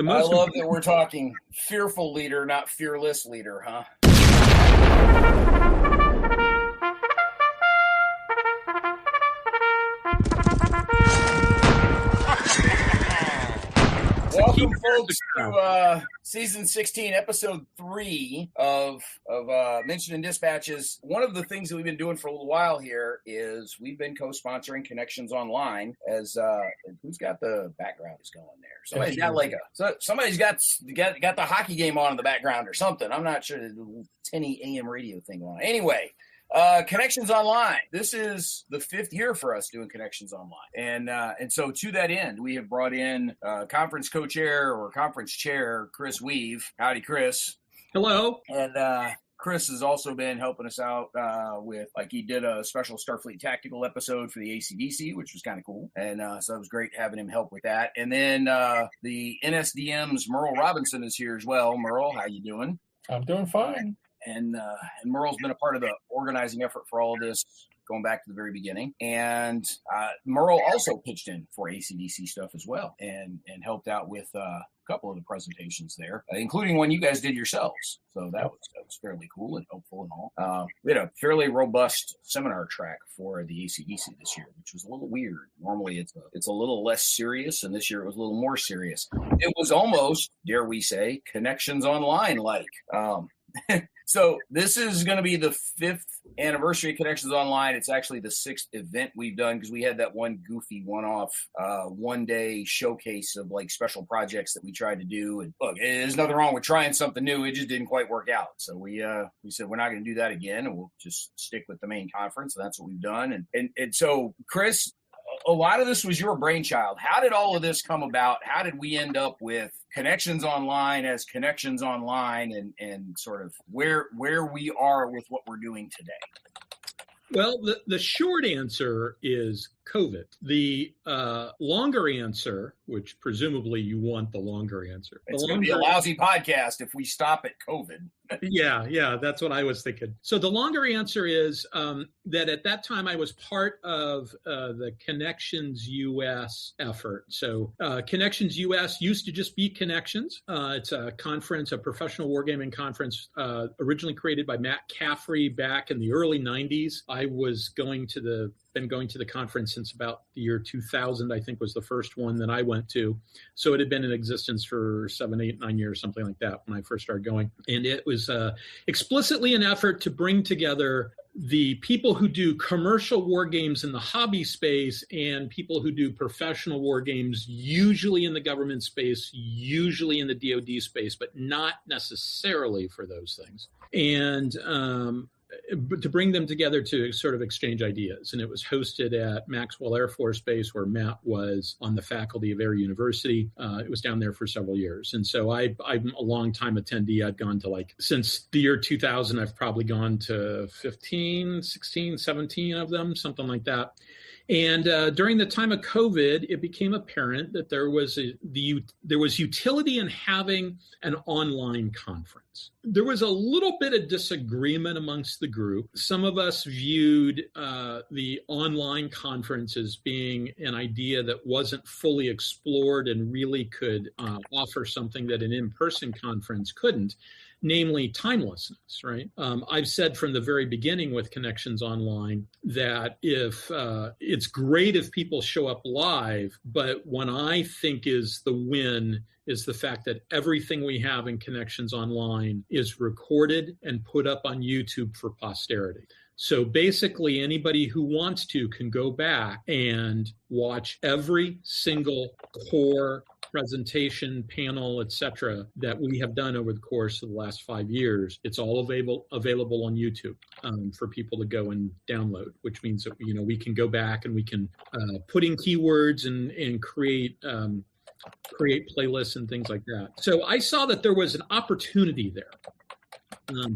I love that we're talking fearful leader, not fearless leader, huh? Welcome, folks, to Season 16, Episode 3 of Mention and Dispatches. One of the things that we've been doing for a little while here is we've been co-sponsoring Connections Online. As who's got the background is going there? Somebody's got the hockey game on in the background or something. I'm not sure. The 10 AM radio thing on. Anyway. Connections Online. This is the 5th year for us doing Connections Online. And so to that end, we have brought in conference co-chair or conference chair, Chris Weave. Howdy, Chris. Hello. And Chris has also been helping us out with, like, he did a special Starfleet tactical episode for the ACDC, which was kind of cool. And so it was great having him help with that. And then the NSDM's Merle Robinson is here as well. Merle, how you doing? I'm doing fine. And Merle's been a part of the organizing effort for all of this going back to the very beginning. And Merle also pitched in for ACDC stuff as well and helped out with a couple of the presentations there, including one you guys did yourselves. So that was fairly cool and helpful and all. We had a fairly robust seminar track for the ACDC this year, which was a little weird. Normally it's a little less serious, and this year it was a little more serious. It was almost, dare we say, Connections Online like. So this is going to be the 5th anniversary of Connections Online. It's actually the 6th event we've done because we had that one goofy one-off one-day showcase of like special projects that we tried to do. And look, there's nothing wrong with trying something new. It just didn't quite work out. So we said we're not going to do that again, and we'll just stick with the main conference. And that's what we've done. And so, Chris, a lot of this was your brainchild. How did all of this come about? How did we end up with Connections Online as Connections Online and sort of where we are with what we're doing today? Well, the short answer is COVID. The longer answer, which presumably you want the longer answer. It's going to be a lousy podcast if we stop at COVID. Yeah, that's what I was thinking. So the longer answer is that at that time I was part of the Connections US effort. So Connections US used to just be Connections. It's a conference, a professional wargaming conference originally created by Matt Caffrey back in the early 90s. I was been going to the conference since about the year 2000, I think was the first one that I went to. So it had been in existence for 7, 8, 9 years, something like that when I first started going. And it was explicitly an effort to bring together the people who do commercial war games in the hobby space and people who do professional war games, usually in the government space, usually in the DoD space, but not necessarily for those things. And to bring them together to sort of exchange ideas. And it was hosted at Maxwell Air Force Base, where Matt was on the faculty of Air University. It was down there for several years. And so I'm a long-time attendee. I've gone to since the year 2000, I've probably gone to 15, 16, 17 of them, something like that. And during the time of COVID, it became apparent that there was utility in having an online conference. There was a little bit of disagreement amongst the group. Some of us viewed the online conference as being an idea that wasn't fully explored and really could offer something that an in-person conference couldn't, namely timelessness, right? I've said from the very beginning with Connections Online that if it's great if people show up live, but what I think is the win is the fact that everything we have in Connections Online is recorded and put up on YouTube for posterity. So basically, anybody who wants to can go back and watch every single core presentation, panel, etc., that we have done over the course of the last 5 years. It's all available on YouTube for people to go and download, which means that we can go back and we can put in keywords and create playlists and things like that. So I saw that there was an opportunity there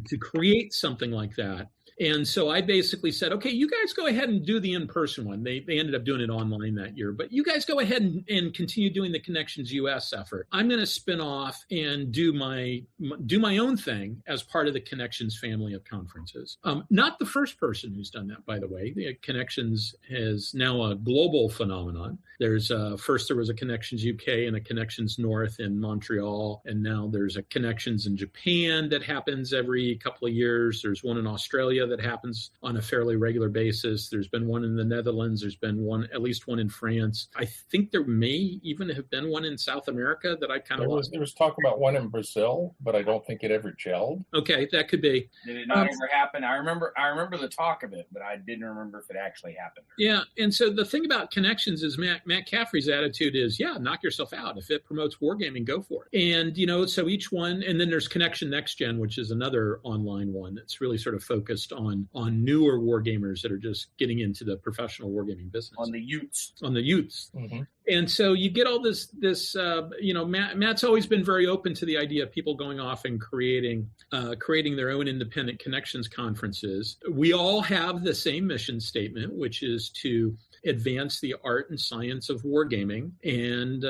to create something like that And so I basically said, okay, you guys go ahead and do the in-person one. They ended up doing it online that year, but you guys go ahead and continue doing the Connections US effort. I'm going to spin off and do my own thing as part of the Connections family of conferences. Not the first person who's done that, by the way. The Connections is now a global phenomenon. There's first there was a Connections UK and a Connections North in Montreal, and now there's a Connections in Japan that happens every couple of years. There's one in Australia that happens on a fairly regular basis. There's been one in the Netherlands. There's been at least one in France. I think there may even have been one in South America that I kind of lost. There was talk about one in Brazil, but I don't think it ever gelled. Okay, that could be. Did it not ever happen? I remember the talk of it, but I didn't remember if it actually happened. Yeah, and so the thing about Connections is Matt Caffrey's attitude is, yeah, knock yourself out. If it promotes wargaming, go for it. And, so each one, and then there's Connection Next Gen, which is another online one that's really sort of focused on newer wargamers that are just getting into the professional wargaming business. On the youths. Mm-hmm. And so you get all this Matt's always been very open to the idea of people going off and creating their own independent Connections conferences. We all have the same mission statement, which is to advance the art and science of wargaming. And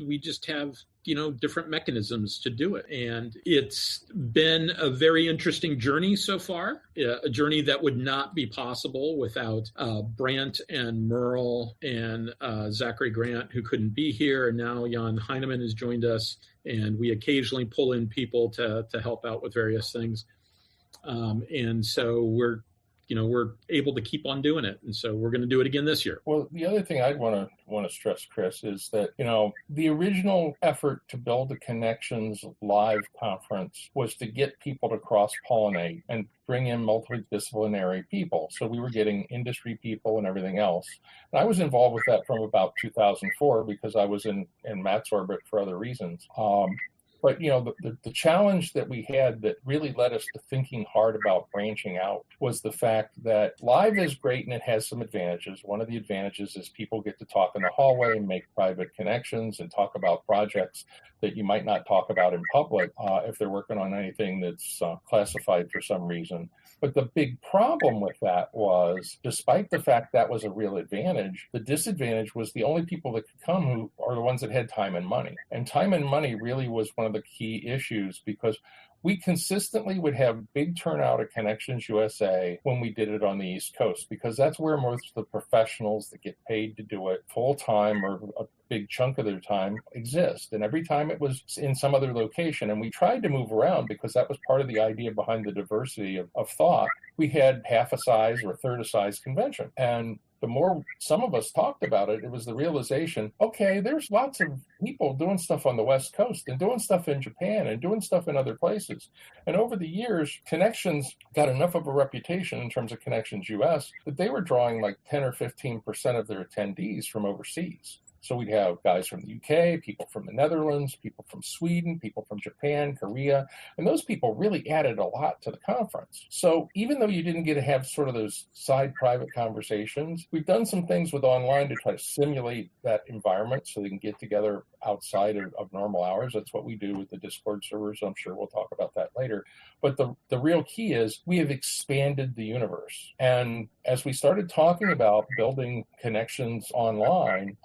we just have different mechanisms to do it. And it's been a very interesting journey so far, a journey that would not be possible without Brant and Merle and Zachary Grant, who couldn't be here. And now Jan Heinemann has joined us, and we occasionally pull in people to help out with various things. And so we're able to keep on doing it. And so we're going to do it again this year. Well, the other thing I'd want to stress, Chris, is that, the original effort to build the Connections live conference was to get people to cross-pollinate and bring in multidisciplinary people. So we were getting industry people and everything else. And I was involved with that from about 2004 because I was in Matt's orbit for other reasons. But, the challenge that we had that really led us to thinking hard about branching out was the fact that live is great and it has some advantages. One of the advantages is people get to talk in the hallway and make private connections and talk about projects that you might not talk about in public if they're working on anything that's classified for some reason. But the big problem with that was, despite the fact that was a real advantage, the disadvantage was the only people that could come who are the ones that had time and money. And time and money really was one of the key issues because we consistently would have big turnout at Connections USA when we did it on the East Coast, because that's where most of the professionals that get paid to do it full time or a big chunk of their time exist. And every time it was in some other location, and we tried to move around because that was part of the idea behind the diversity of thought. We had half a size or a third a size convention. And the more some of us talked about it, it was the realization, okay, there's lots of people doing stuff on the West Coast and doing stuff in Japan and doing stuff in other places. And over the years, Connections got enough of a reputation in terms of Connections US that they were drawing like 10 or 15% of their attendees from overseas. So we'd have guys from the UK, people from the Netherlands, people from Sweden, people from Japan, Korea, and those people really added a lot to the conference. So even though you didn't get to have sort of those side private conversations, we've done some things with online to try to simulate that environment so they can get together outside of normal hours. That's what we do with the Discord servers. I'm sure we'll talk about that later. But the real key is we have expanded the universe. And as we started talking about building Connections online,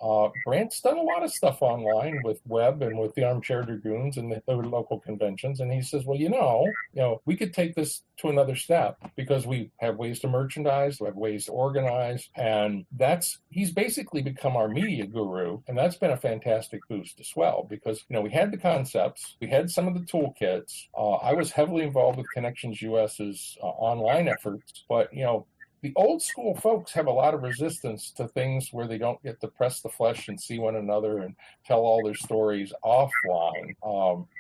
Brant's done a lot of stuff online with Webb and with the Armchair Dragoons and the local conventions. And he says, well, we could take this to another step because we have ways to merchandise, we have ways to organize. And he's basically become our media guru. And that's been a fantastic boost as well because, we had the concepts, we had some of the toolkits. I was heavily involved with Connections US's online efforts, but, the old school folks have a lot of resistance to things where they don't get to press the flesh and see one another and tell all their stories offline.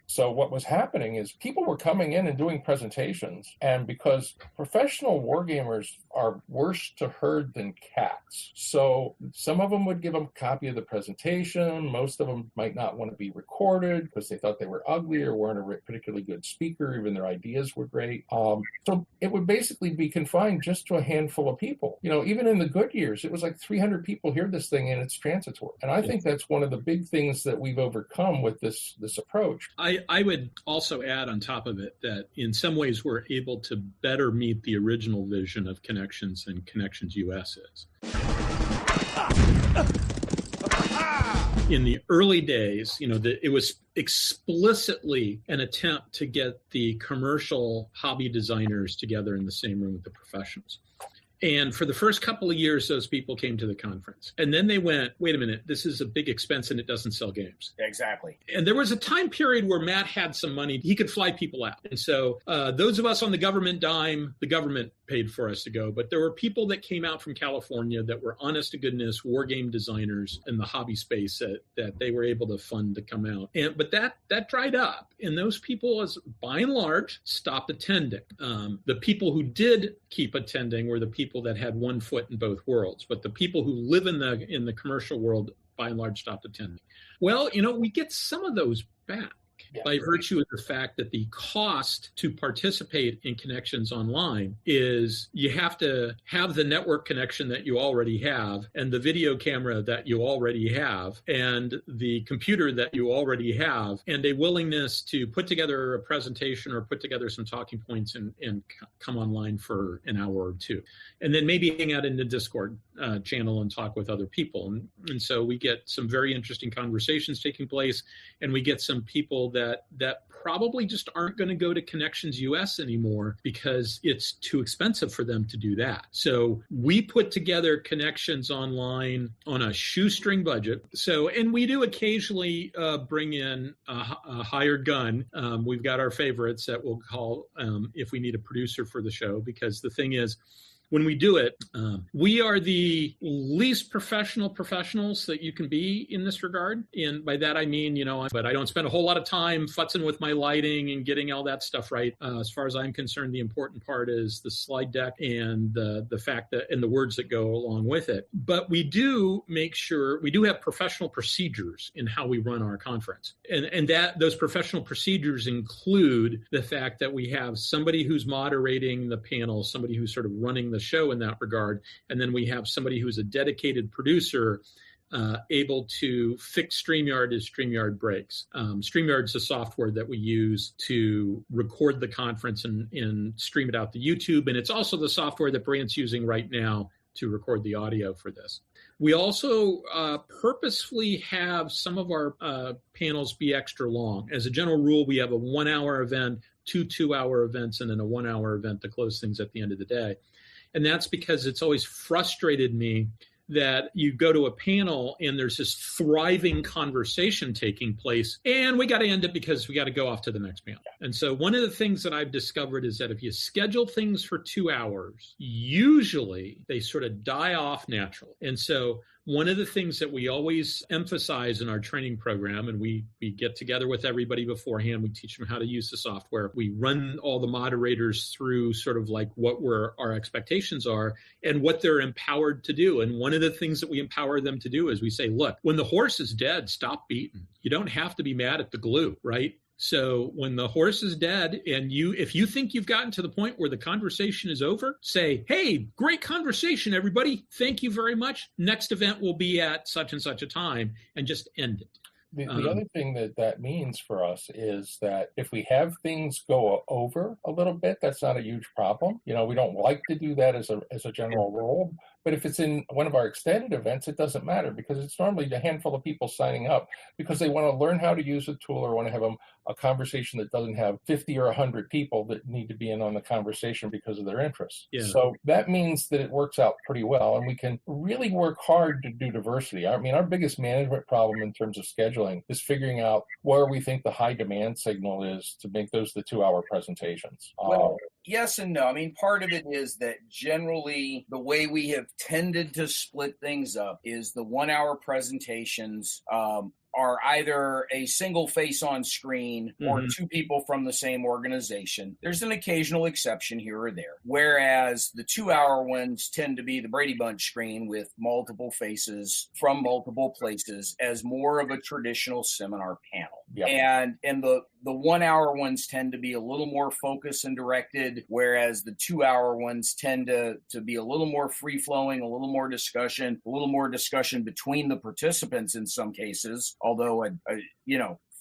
So what was happening is people were coming in and doing presentations, and because professional wargamers are worse to herd than cats, so some of them would give them a copy of the presentation. Most of them might not want to be recorded because they thought they were ugly or weren't a particularly good speaker, even their ideas were great. So it would basically be confined just to a handful handful of people. Even in the good years, it was like 300 people hear this thing and it's transitory. And I think that's one of the big things that we've overcome with this approach. I would also add on top of it that in some ways we're able to better meet the original vision of Connections than Connections US is. In the early days, it was explicitly an attempt to get the commercial hobby designers together in the same room with the professionals. And for the first couple of years, those people came to the conference. And then they went, wait a minute, this is a big expense and it doesn't sell games. Exactly. And there was a time period where Matt had some money. He could fly people out. And so those of us on the government dime, the government paid for us to go. But there were people that came out from California that were honest to goodness war game designers in the hobby space that they were able to fund to come out. But that dried up. And those people, as by and large, stopped attending. The people who did keep attending were the people that had one foot in both worlds. But the people who live in the commercial world, by and large, stopped attending. Well, we get some of those back. By virtue of the fact that the cost to participate in Connections Online is you have to have the network connection that you already have and the video camera that you already have and the computer that you already have and a willingness to put together a presentation or put together some talking points and come online for an hour or two. And then maybe hang out in the Discord channel and talk with other people. And so we get some very interesting conversations taking place, and we get some people that probably just aren't going to go to Connections US anymore because it's too expensive for them to do that. So we put together Connections Online on a shoestring budget. And we do occasionally bring in a hired gun. We've got our favorites that we'll call if we need a producer for the show, because the thing is, when we do it, we are the least professionals that you can be in this regard. And by that, I mean, but I don't spend a whole lot of time futzing with my lighting and getting all that stuff right. As far as I'm concerned, the important part is the slide deck and the fact that, and the words that go along with it. But we do make sure, we do have professional procedures in how we run our conference. And that those professional procedures include the fact that we have somebody who's moderating the panel, somebody who's sort of running the show in that regard. And then we have somebody who's a dedicated producer able to fix StreamYard as StreamYard breaks. StreamYard's a software that we use to record the conference and stream it out to YouTube. And it's also the software that Brant's using right now to record the audio for this. We also purposefully have some of our panels be extra long. As a general rule, we have a 1 hour event, 2 2-hour events, and then a 1 hour event to close things at the end of the day. And that's because it's always frustrated me that you go to a panel and there's this thriving conversation taking place, and we got to end it because we got to go off to the next panel. And so one of the things that I've discovered is that if you schedule things for 2 hours, usually they sort of die off naturally. And so one of the things that we always emphasize in our training program, and we get together with everybody beforehand, we teach them how to use the software. We run all the moderators through sort of like what our expectations are and what they're empowered to do. And one of the things that we empower them to do is we say, look, when the horse is dead, stop beating. You don't have to be mad at the glue, right? So when the horse is dead and if you think you've gotten to the point where the conversation is over, say, hey, great conversation, everybody. Thank you very much. Next event will be at such and such a time, and just end it. The other thing that means for us is that if we have things go over a little bit, that's not a huge problem. We don't like to do that as a general rule. But if it's in one of our extended events, it doesn't matter because it's normally a handful of people signing up because they want to learn how to use a tool or want to have a conversation that doesn't have 50 or 100 people that need to be in on the conversation because of their interests. Yeah. So that means that it works out pretty well, and we can really work hard to do diversity. I mean, our biggest management problem in terms of scheduling is figuring out where we think the high demand signal is to make those the 2-hour presentations. Well, yes and no. I mean, part of it is that generally the way we have tended to split things up is the 1 hour presentations are either a single face on screen or two people from the same organization. There's an occasional exception here or there. Whereas the 2 hour ones tend to be the Brady Bunch screen with multiple faces from multiple places as more of a traditional seminar panel. Yep. And the 1 hour ones tend to be a little more focused and directed, whereas the 2 hour ones tend to be a little more free flowing, a little more discussion between the participants in some cases. Although,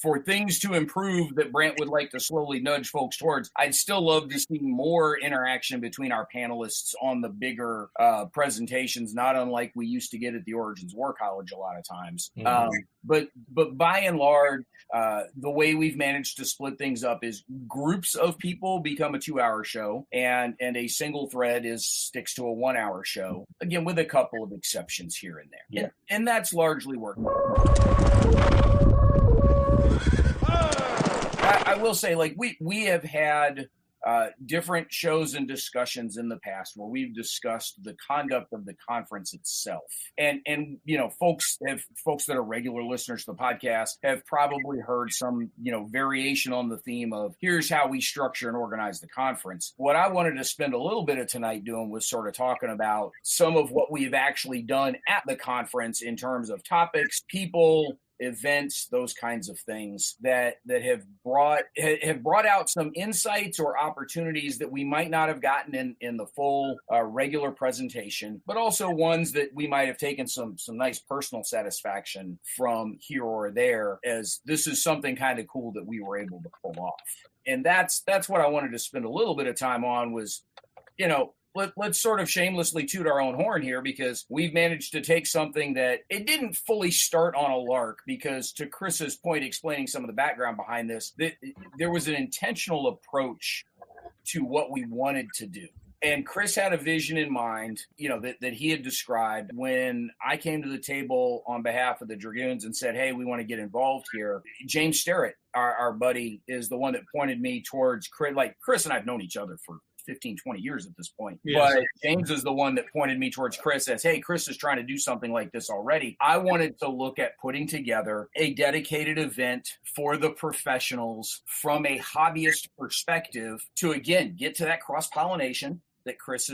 for things to improve that Brant would like to slowly nudge folks towards, I'd still love to see more interaction between our panelists on the bigger presentations, not unlike we used to get at the Origins War College a lot of times. Mm-hmm. But by and large, the way we've managed to split things up is groups of people become a 2 hour show, and a single thread sticks to a 1 hour show, again, with a couple of exceptions here and there. Yeah. And that's largely working. I will say, like, we have had different shows and discussions in the past where we've discussed the conduct of the conference itself. And folks that are regular listeners to the podcast have probably heard some, variation on the theme of here's how we structure and organize the conference. What I wanted to spend a little bit of tonight doing was sort of talking about some of what we've actually done at the conference in terms of topics, people, events, those kinds of things that have brought out some insights or opportunities that we might not have gotten in the full regular presentation, but also ones that we might have taken some nice personal satisfaction from here or there, as this is something kind of cool that we were able to pull off. And that's what I wanted to spend a little bit of time on was, let's sort of shamelessly toot our own horn here, because we've managed to take something that it didn't fully start on a lark, because to Chris's point, explaining some of the background behind this, there was an intentional approach to what we wanted to do. And Chris had a vision in mind, that he had described when I came to the table on behalf of the Dragoons and said, hey, we want to get involved here. James Sterrett, our buddy, is the one that pointed me towards Chris. Like, Chris and I have known each other for 15, 20 years at this point. Yes. But James is the one that pointed me towards Chris as, hey, Chris is trying to do something like this already. I wanted to look at putting together a dedicated event for the professionals from a hobbyist perspective to, again, get to that cross-pollination that Chris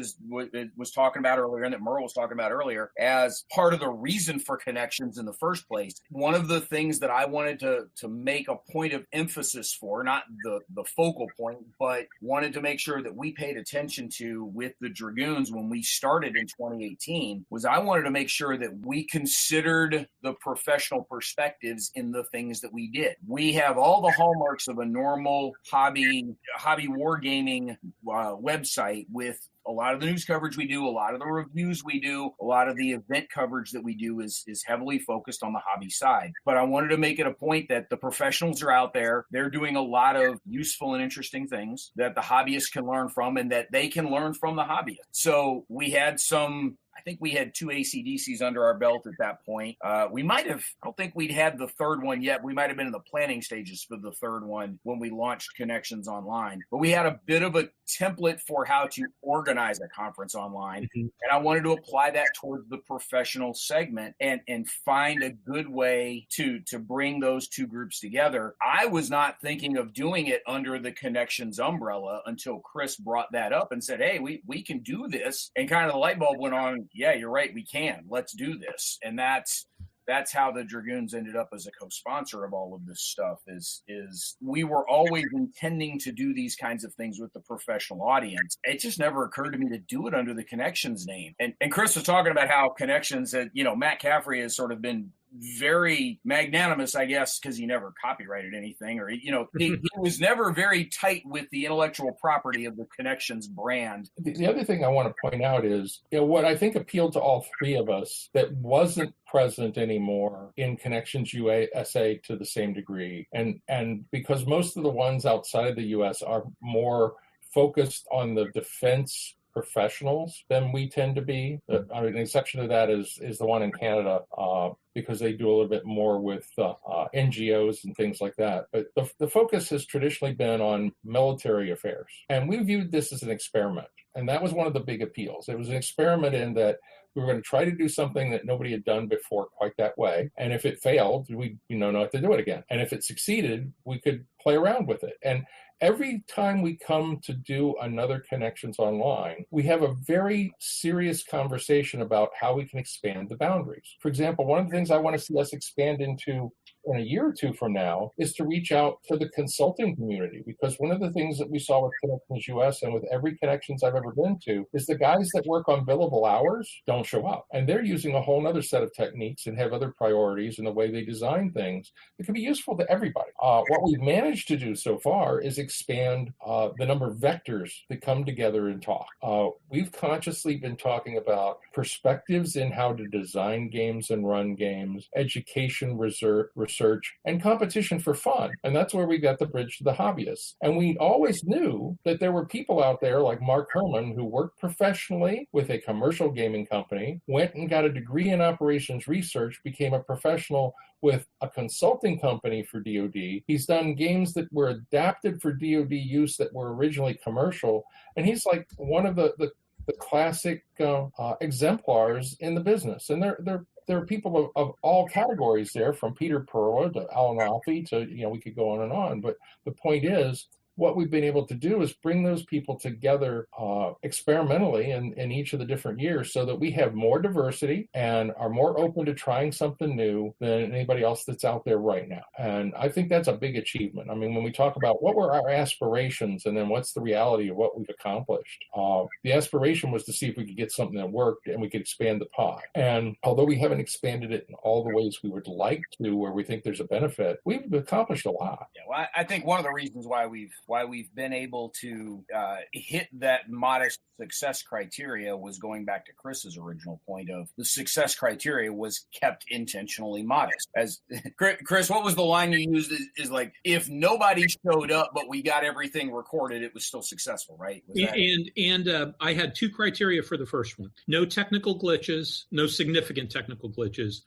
was talking about earlier and that Merle was talking about earlier as part of the reason for connections in the first place. One of the things that I wanted to make a point of emphasis for, not the focal point, but wanted to make sure that we paid attention to with the Dragoons when we started in 2018, was I wanted to make sure that we considered the professional perspectives in the things that we did. We have all the hallmarks of a normal hobby wargaming website, with a lot of the news coverage we do, a lot of the reviews we do, a lot of the event coverage that we do is heavily focused on the hobby side. But I wanted to make it a point that the professionals are out there. They're doing a lot of useful and interesting things that the hobbyists can learn from, and that they can learn from the hobbyists. So we had I think we had 2 ACDCs under our belt at that point. We might have, I don't think we'd had the third one yet. We might have been in the planning stages for the third one when we launched Connections Online. But we had a bit of a template for how to organize a conference online. Mm-hmm. And I wanted to apply that towards the professional segment and find a good way to bring those two groups together. I was not thinking of doing it under the Connections umbrella until Chris brought that up and said, hey, we can do this. And kind of the light bulb went on. Yeah, you're right. We can. Let's do this. And that's how the Dragoons ended up as a co-sponsor of all of this stuff is we were always intending to do these kinds of things with the professional audience. It just never occurred to me to do it under the Connections name. And Chris was talking about how Connections, Matt Caffrey has sort of been very magnanimous, I guess, because he never copyrighted anything, or he was never very tight with the intellectual property of the Connections brand. The other thing I want to point out is, what I think appealed to all three of us that wasn't present anymore in Connections USA to the same degree, and because most of the ones outside of the US are more focused on the defense professionals than we tend to be. An exception to that is the one in Canada, because they do a little bit more with NGOs and things like that. But the focus has traditionally been on military affairs. And we viewed this as an experiment. And that was one of the big appeals. It was an experiment in that we were going to try to do something that nobody had done before quite that way. And if it failed, we know not to do it again. And if it succeeded, we could play around with it. And every time we come to do another Connections Online, we have a very serious conversation about how we can expand the boundaries. For example, one of the things I want to see us expand into in a year or two from now is to reach out to the consulting community, because one of the things that we saw with Connections US and with every Connections I've ever been to is the guys that work on billable hours don't show up. And they're using a whole other set of techniques and have other priorities in the way they design things that can be useful to everybody. What we've managed to do so far is expand the number of vectors that come together and talk. We've consciously been talking about perspectives in how to design games and run games, education, research, and competition for fun. And that's where we got the bridge to the hobbyists. And we always knew that there were people out there like Mark Herman who worked professionally with a commercial gaming company, went and got a degree in operations research, became a professional with a consulting company for DoD. He's done games that were adapted for DoD use that were originally commercial. And he's like one of the classic exemplars in the business. And there are people of all categories there, from Peter Perla to Alan Raffi to, we could go on and on. But the point is, what we've been able to do is bring those people together experimentally in each of the different years so that we have more diversity and are more open to trying something new than anybody else that's out there right now. And I think that's a big achievement. I mean, when we talk about what were our aspirations and then what's the reality of what we've accomplished, the aspiration was to see if we could get something that worked and we could expand the pie. And although we haven't expanded it in all the ways we would like to, where we think there's a benefit, we've accomplished a lot. Yeah, well, I think one of the reasons why we've been able to hit that modest success criteria was going back to Chris's original point of the success criteria was kept intentionally modest. As Chris, what was the line you used? Is like, if nobody showed up but we got everything recorded, it was still successful, right? And I had two criteria for the first one: no technical glitches, no significant technical glitches,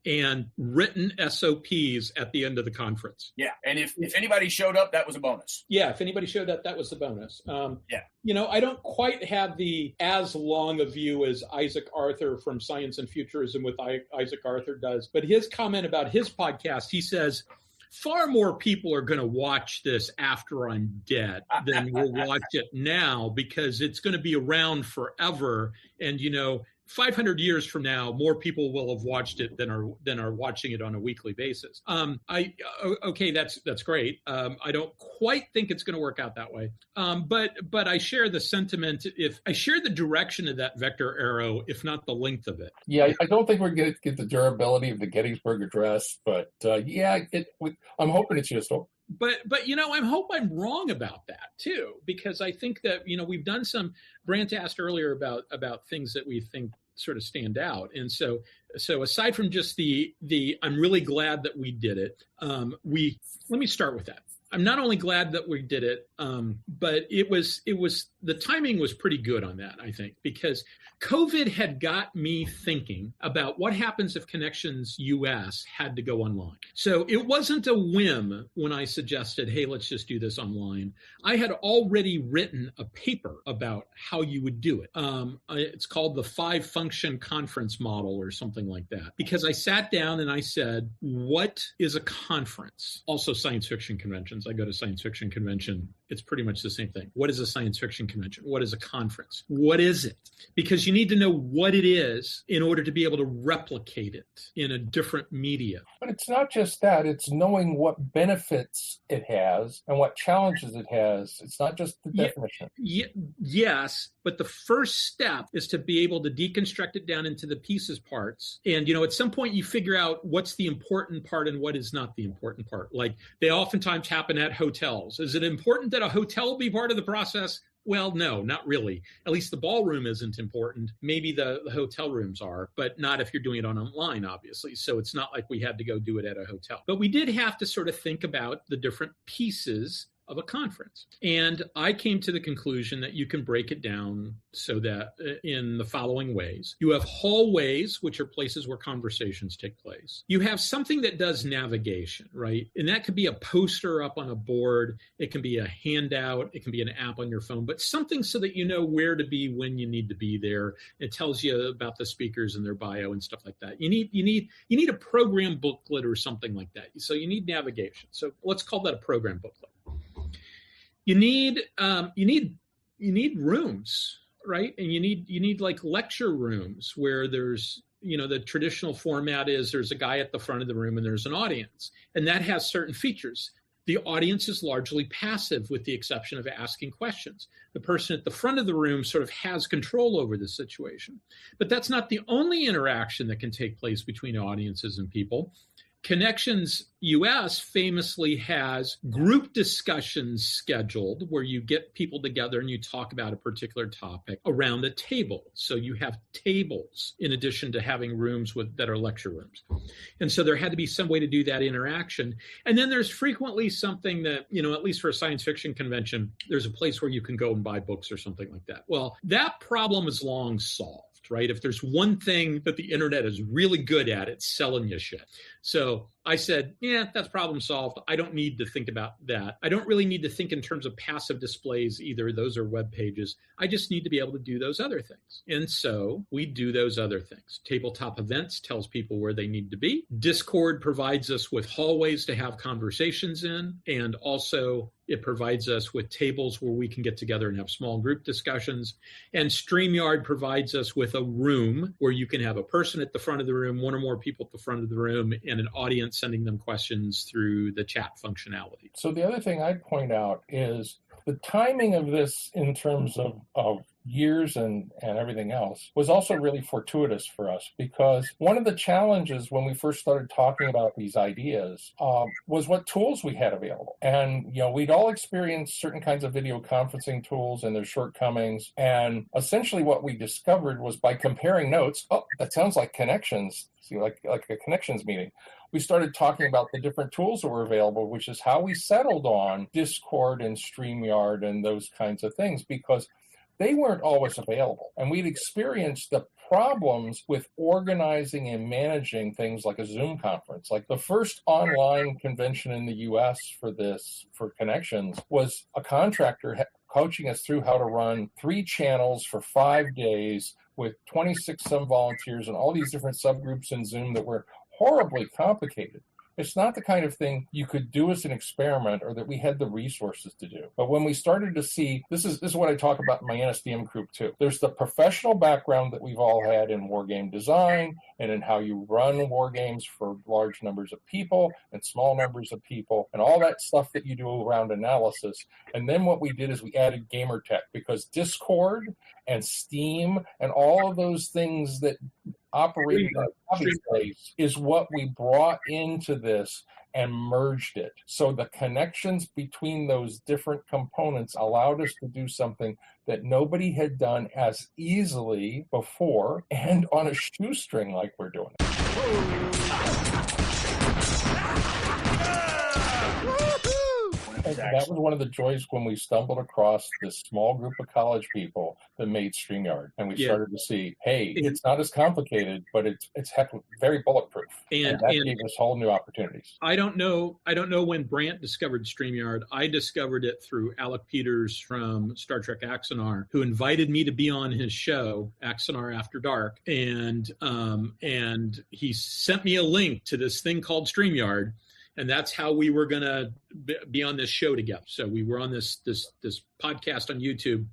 and written SOPs at the end of the conference. Yeah, and if anybody showed up, that was a bonus. Yeah, if anybody showed up, that was the bonus. Yeah. I don't quite have as long a view as Isaac Arthur from Science and Futurism with Isaac Arthur does, but his comment about his podcast, he says, far more people are going to watch this after I'm dead than will watch it now, because it's going to be around forever. And, 500 years from now, more people will have watched it than are watching it on a weekly basis. Okay, that's great. I don't quite think it's going to work out that way. But I share the sentiment. If I share the direction of that vector arrow, if not the length of it. Yeah, I don't think we're going to get the durability of the Gettysburg Address, but I'm hoping it's useful. But I hope I'm wrong about that too, because I think that we've done some. Brant asked earlier about things that we think sort of stand out, and so aside from just the I'm really glad that we did it. Let me start with that. I'm not only glad that we did it, but it was the timing was pretty good on that, I think, because COVID had got me thinking about what happens if Connections US had to go online. So it wasn't a whim when I suggested, hey, let's just do this online. I had already written a paper about how you would do it. It's called the 5-function conference model or something like that, because I sat down and I said, what is a conference? Also science fiction conventions. I go to science fiction convention. It's pretty much the same thing. What is a science fiction convention? What is a conference? What is it? Because you need to know what it is in order to be able to replicate it in a different media. But it's not just that. It's knowing what benefits it has and what challenges it has. It's not just the definition. Yes, but the first step is to be able to deconstruct it down into the pieces parts. And, at some point you figure out what's the important part and what is not the important part. Like they oftentimes happen at hotels. Is it important that a hotel be part of the process? Well, no, not really. At least the ballroom isn't important. Maybe the hotel rooms are, but not if you're doing it online, obviously. So it's not like we had to go do it at a hotel. But we did have to sort of think about the different pieces of a conference. And I came to the conclusion that you can break it down so that in the following ways. You have hallways, which are places where conversations take place. You have something that does navigation, right? And that could be a poster up on a board. It can be a handout. It can be an app on your phone, but something so that you know where to be when you need to be there. It tells you about the speakers and their bio and stuff like that. You need a program booklet or something like that. So you need navigation. So let's call that a program booklet. You need rooms, right? And you need like lecture rooms where there's the traditional format is there's a guy at the front of the room and there's an audience, and that has certain features. The audience is largely passive with the exception of asking questions. The person at the front of the room sort of has control over the situation. But that's not the only interaction that can take place between audiences and people. Connections US famously has group discussions scheduled where you get people together and you talk about a particular topic around a table. So you have tables in addition to having rooms that are lecture rooms. And so there had to be some way to do that interaction. And then there's frequently something that, at least for a science fiction convention, there's a place where you can go and buy books or something like that. Well, that problem is long solved. Right? If there's one thing that the internet is really good at, it's selling you shit. So I said, yeah, that's problem solved. I don't need to think about that. I don't really need to think in terms of passive displays either. Those are web pages. I just need to be able to do those other things. And so we do those other things. Tabletop events tells people where they need to be. Discord provides us with hallways to have conversations in, and also it provides us with tables where we can get together and have small group discussions. And StreamYard provides us with a room where you can have a person at the front of the room, one or more people at the front of the room, and an audience sending them questions through the chat functionality. So the other thing I'd point out is the timing of this in terms of years and everything else was also really fortuitous for us, because one of the challenges when we first started talking about these ideas was what tools we had available. And, we'd all experienced certain kinds of video conferencing tools and their shortcomings. And essentially what we discovered was by comparing notes, that sounds like Connections, like a Connections meeting. We started talking about the different tools that were available, which is how we settled on Discord and StreamYard and those kinds of things, because they weren't always available. And we'd experienced the problems with organizing and managing things like a Zoom conference. Like the first online convention in the US for Connections was a contractor coaching us through how to run 3 channels for 5 days with 26 some volunteers and all these different subgroups in Zoom that were horribly complicated. It's not the kind of thing you could do as an experiment or that we had the resources to do. But when we started to see, this is what I talk about in my NSDM group too. There's the professional background that we've all had in wargame design and in how you run war games for large numbers of people and small numbers of people and all that stuff that you do around analysis. And then what we did is we added gamer tech, because Discord and Steam and all of those things that operating in our hobby space is what we brought into this and merged it. So the connections between those different components allowed us to do something that nobody had done as easily before and on a shoestring like we're doing it. That was one of the joys when we stumbled across this small group of college people that made StreamYard, and we started to see, hey, it's not as complicated, but it's very bulletproof, and that gave us whole new opportunities. I don't know when Brant discovered StreamYard. I discovered it through Alec Peters from Star Trek Axanar, who invited me to be on his show, Axanar After Dark, and he sent me a link to this thing called StreamYard. And that's how we were going to be on this show together. So we were on this podcast on YouTube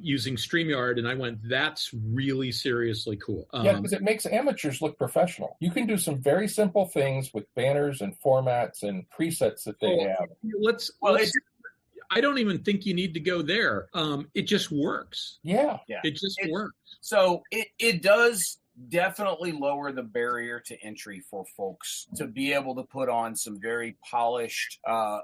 using StreamYard, and I went, that's really seriously cool. Because it makes amateurs look professional. You can do some very simple things with banners and formats and presets that they have. I don't even think you need to go there. It just works. Yeah. It just works. So it does definitely lower the barrier to entry for folks to be able to put on some very polished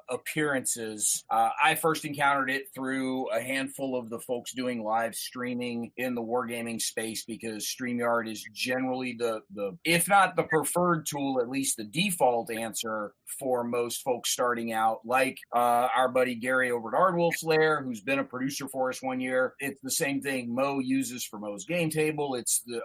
appearances. I first encountered it through a handful of the folks doing live streaming in the wargaming space, because StreamYard is generally the if not the preferred tool, at least the default answer for most folks starting out, like our buddy Gary over at Ardwolf's Lair, who's been a producer for us one year. It's the same thing Mo uses for Mo's Game Table. It's the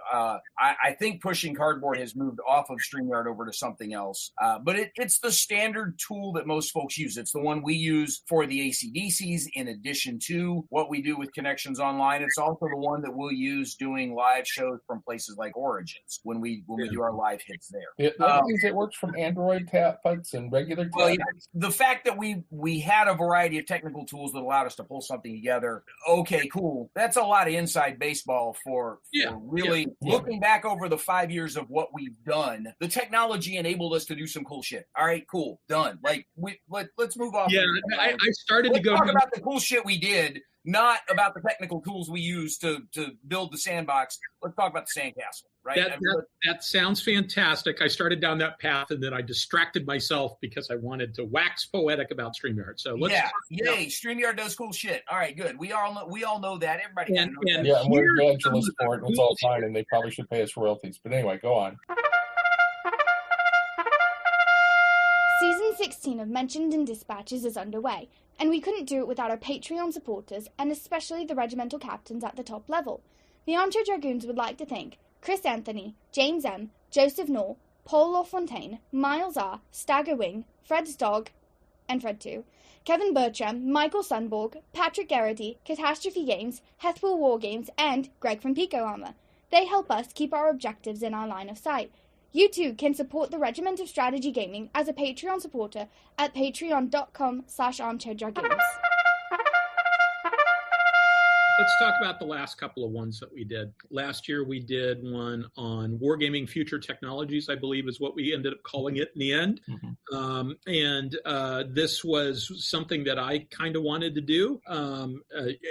I think Pushing Cardboard has moved off of StreamYard over to something else, but it's the standard tool that most folks use. It's the one we use for the ACDCs in addition to what we do with Connections Online. It's also the one that we'll use doing live shows from places like Origins when we do our live hits there. That means it works from Android tablets and regular tablets. Well, yeah, the fact that we had a variety of technical tools that allowed us to pull something together, okay, cool. That's a lot of inside baseball for really looking back back over the 5 years of what we've done, the technology enabled us to do some cool shit. All right, cool, done. Like, let's move off. Yeah, I started to go talk about the cool shit we did, not about the technical tools we used to build the sandbox. Let's talk about the sandcastle, right? That sounds fantastic. I started down that path, and then I distracted myself because I wanted to wax poetic about StreamYard. So let's StreamYard does cool shit. All right, good. We all know that. Everybody knows that. Yeah, and we're evangelists for it, and it's all fine, and they probably should pay us royalties. But anyway, go on. Season 16 of Mentioned in Dispatches is underway, and we couldn't do it without our Patreon supporters, and especially the regimental captains at the top level. The Armchair Dragoons would like to thank Chris Anthony, James M., Joseph Knorr, Paul LaFontaine, Miles R., Stagger Wing, Fred's Dog, and Fred 2, Kevin Bertram, Michael Sunborg, Patrick Garrity, Catastrophe Games, Hethwell War Games, and Greg from Pico Armor. They help us keep our objectives in our line of sight. You too can support the Regiment of Strategy Gaming as a Patreon supporter at patreon.com/armchairdragoons. Let's talk about the last couple of ones that we did. Last year, we did one on wargaming future technologies, I believe is what we ended up calling it in the end. Mm-hmm. This was something that I kind of wanted to do.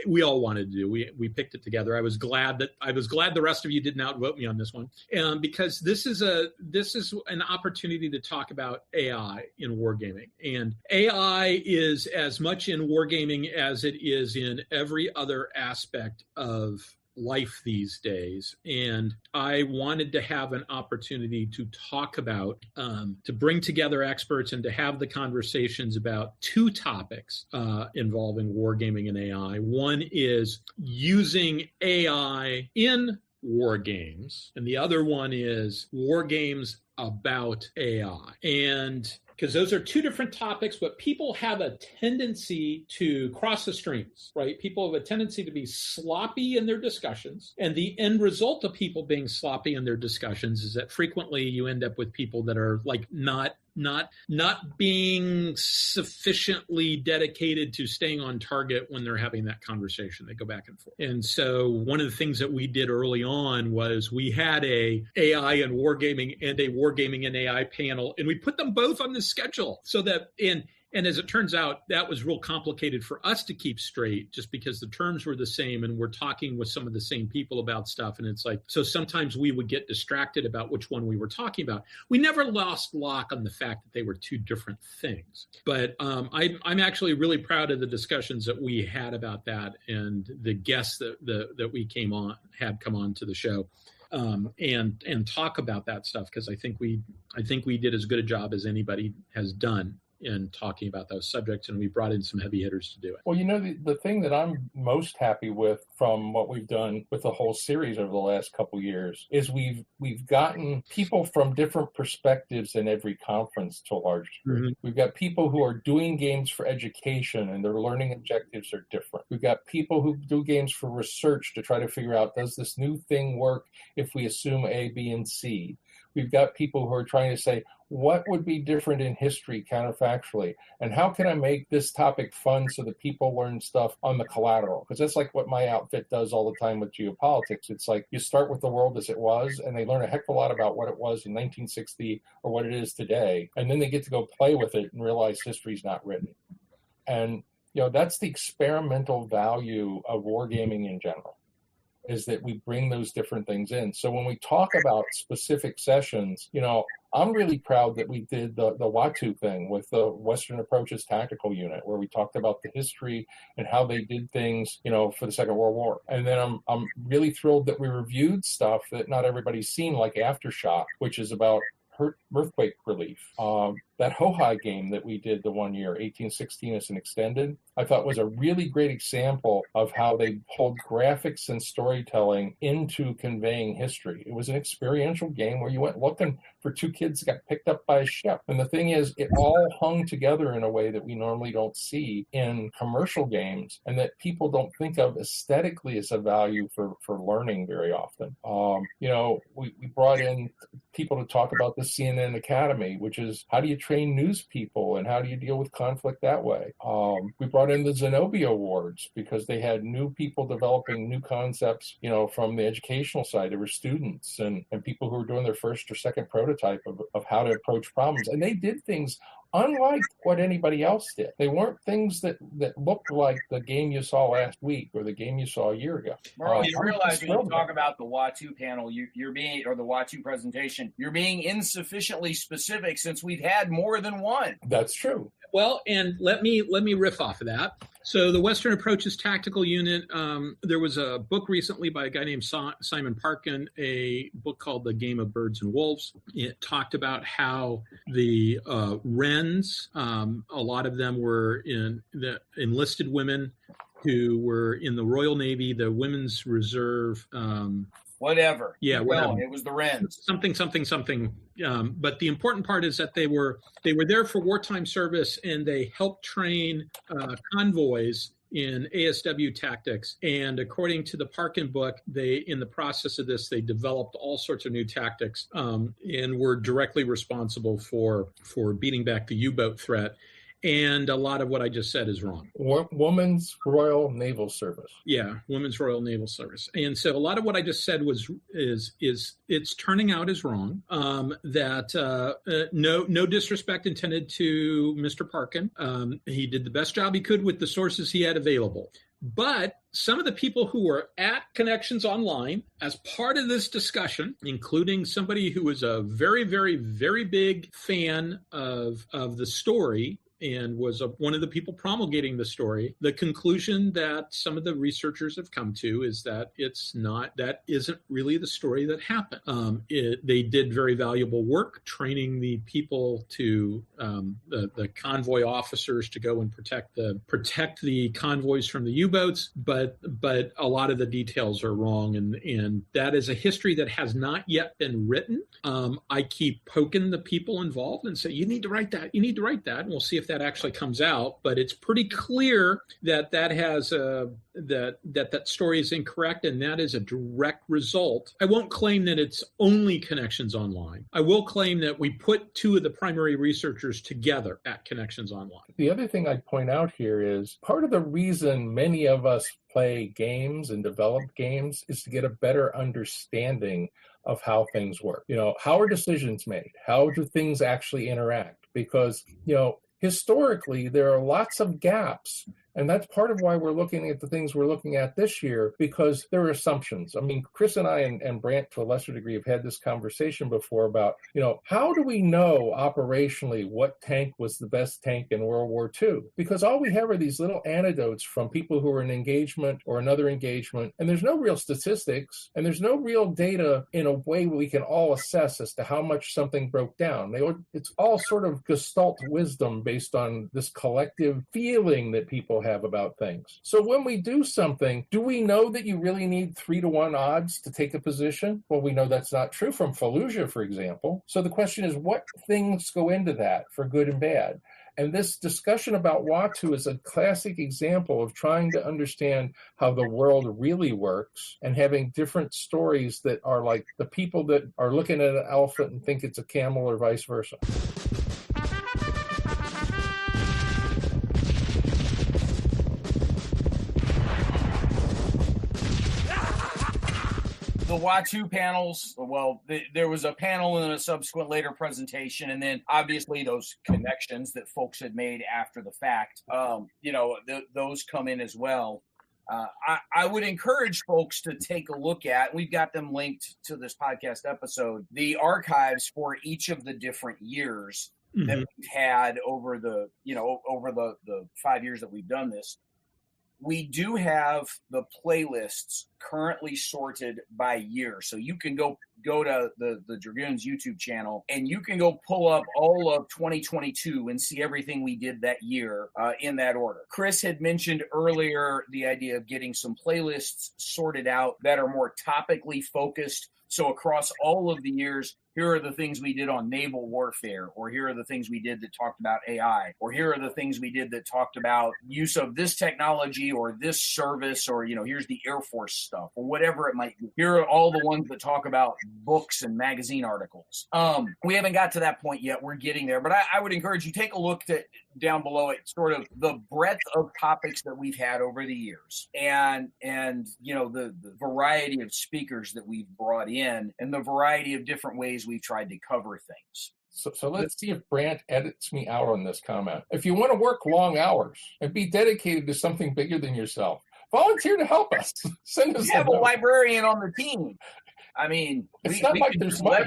We all wanted to do. We picked it together. I was glad the rest of you didn't outvote me on this one, because this is an opportunity to talk about AI in wargaming. And AI is as much in wargaming as it is in every other aspect of life these days. And I wanted to have an opportunity to talk about, to bring together experts and to have the conversations about two topics involving wargaming and AI. One is using AI in war games, and the other one is war games about AI. And because those are two different topics, but people have a tendency to cross the streams, right? People have a tendency to be sloppy in their discussions. And the end result of people being sloppy in their discussions is that frequently you end up with people that are like not being sufficiently dedicated to staying on target when they're having that conversation. They go back and forth. And so one of the things that we did early on was we had a AI and wargaming and a wargaming and AI panel, and we put them both on the schedule so that and as it turns out, that was real complicated for us to keep straight just because the terms were the same and we're talking with some of the same people about stuff. And it's like, so sometimes we would get distracted about which one we were talking about. We never lost lock on the fact that they were two different things. But I'm actually really proud of the discussions that we had about that and the guests that we had come on to the show. And talk about that stuff, because I think we did as good a job as anybody has done in talking about those subjects, and we brought in some heavy hitters to do it. Well, the thing that I'm most happy with from what we've done with the whole series over the last couple of years is we've gotten people from different perspectives in every conference to a large degree. Mm-hmm. We've got people who are doing games for education and their learning objectives are different. We've got people who do games for research to try to figure out, does this new thing work if we assume A, B, and C? We've got people who are trying to say, what would be different in history counterfactually? And how can I make this topic fun so that people learn stuff on the collateral? Because that's like what my outfit does all the time with geopolitics. It's like you start with the world as it was, and they learn a heck of a lot about what it was in 1960 or what it is today. And then they get to go play with it and realize history's not written. And, that's the experimental value of wargaming in general, is that we bring those different things in. So when we talk about specific sessions, I'm really proud that we did the WATU thing with the Western Approaches Tactical Unit, where we talked about the history and how they did things, for the Second World War. And then I'm really thrilled that we reviewed stuff that not everybody's seen, like Aftershock, which is about earthquake relief. That Hohai game that we did the one year, 1816 as an extended, I thought was a really great example of how they pulled graphics and storytelling into conveying history. It was an experiential game where you went looking for two kids that got picked up by a ship. And the thing is, it all hung together in a way that we normally don't see in commercial games, and that people don't think of aesthetically as a value for learning very often. We brought in people to talk about the CNN Academy, which is how do you train news people, and how do you deal with conflict that way? We brought in the Zenobia Awards because they had new people developing new concepts, from the educational side. There were students and people who were doing their first or second prototype of how to approach problems. And they did things unlike what anybody else did. They weren't things that looked like the game you saw last week or the game you saw a year ago. Merle, you realize when you talk about the WA2 panel, you're being, or the WA2 presentation, you're being insufficiently specific since we've had more than one. That's true. Well, and let me riff off of that. So the Western Approaches Tactical Unit, there was a book recently by a guy named Simon Parkin, a book called The Game of Birds and Wolves. It talked about how the Wrens, a lot of them were in the enlisted women who were in the Royal Navy, the Women's Reserve. Whatever. Yeah, well, whatever. It was the Wrens. Something. But the important part is that they were there for wartime service, and they helped train convoys in ASW tactics. And according to the Parkin book, in the process of this, they developed all sorts of new tactics and were directly responsible for beating back the U-boat threat. And a lot of what I just said is wrong. Women's Royal Naval Service. Yeah, Women's Royal Naval Service. And so a lot of what I just said is it's turning out as wrong. No disrespect intended to Mr. Parkin. He did the best job he could with the sources he had available. But some of the people who were at Connections Online as part of this discussion, including somebody who was a very, very, very big fan of the story, and was one of the people promulgating the story, the conclusion that some of the researchers have come to is that that isn't really the story that happened. They did very valuable work training the people to the convoy officers to go and protect the convoys from the U-boats, but a lot of the details are wrong, and that is a history that has not yet been written. I keep poking the people involved and say, you need to write that, and we'll see if that actually comes out. But it's pretty clear that has that story is incorrect, and that is a direct result. I won't claim that it's only Connections Online. I will claim that we put two of the primary researchers together at Connections Online. The other thing I'd point out here is part of the reason many of us play games and develop games is to get a better understanding of how things work. How are decisions made? How do things actually interact? Because, historically, there are lots of gaps. And that's part of why we're looking at the things we're looking at this year, because there are assumptions. I mean, Chris and I and Brant, to a lesser degree, have had this conversation before about, how do we know operationally what tank was the best tank in World War II? Because all we have are these little anecdotes from people who are in engagement or another engagement, and there's no real statistics, and there's no real data in a way we can all assess as to how much something broke down. It's all sort of gestalt wisdom based on this collective feeling that people have about things. So when we do something, do we know that you really need 3-to-1 odds to take a position? Well, we know that's not true from Fallujah, for example. So the question is, what things go into that for good and bad? And this discussion about WA2 is a classic example of trying to understand how the world really works and having different stories that are like the people that are looking at an elephant and think it's a camel or vice versa. The WA2 panels, well, there was a panel in a subsequent later presentation, and then obviously those connections that folks had made after the fact, those come in as well. I would encourage folks to take a look at, we've got them linked to this podcast episode, the archives for each of the different years that we've had over the 5 years that we've done this. We do have the playlists currently sorted by year. So you can go to the Dragoons YouTube channel, and you can go pull up all of 2022 and see everything we did that year in that order. Chris had mentioned earlier the idea of getting some playlists sorted out that are more topically focused. So across all of the years, here are the things we did on naval warfare, or here are the things we did that talked about AI, or here are the things we did that talked about use of this technology or this service, or, here's the Air Force stuff, or whatever it might be. Here are all the ones that talk about books and magazine articles. We haven't got to that point yet. We're getting there, but I would encourage you, take a look down below it, sort of the breadth of topics that we've had over the years, and the variety of speakers that we've brought in, and the variety of different ways we've tried to cover things. So let's see if Brant edits me out on this comment. If you want to work long hours and be dedicated to something bigger than yourself, volunteer to help us. Send us a librarian on the team. I mean, it's not like there's money.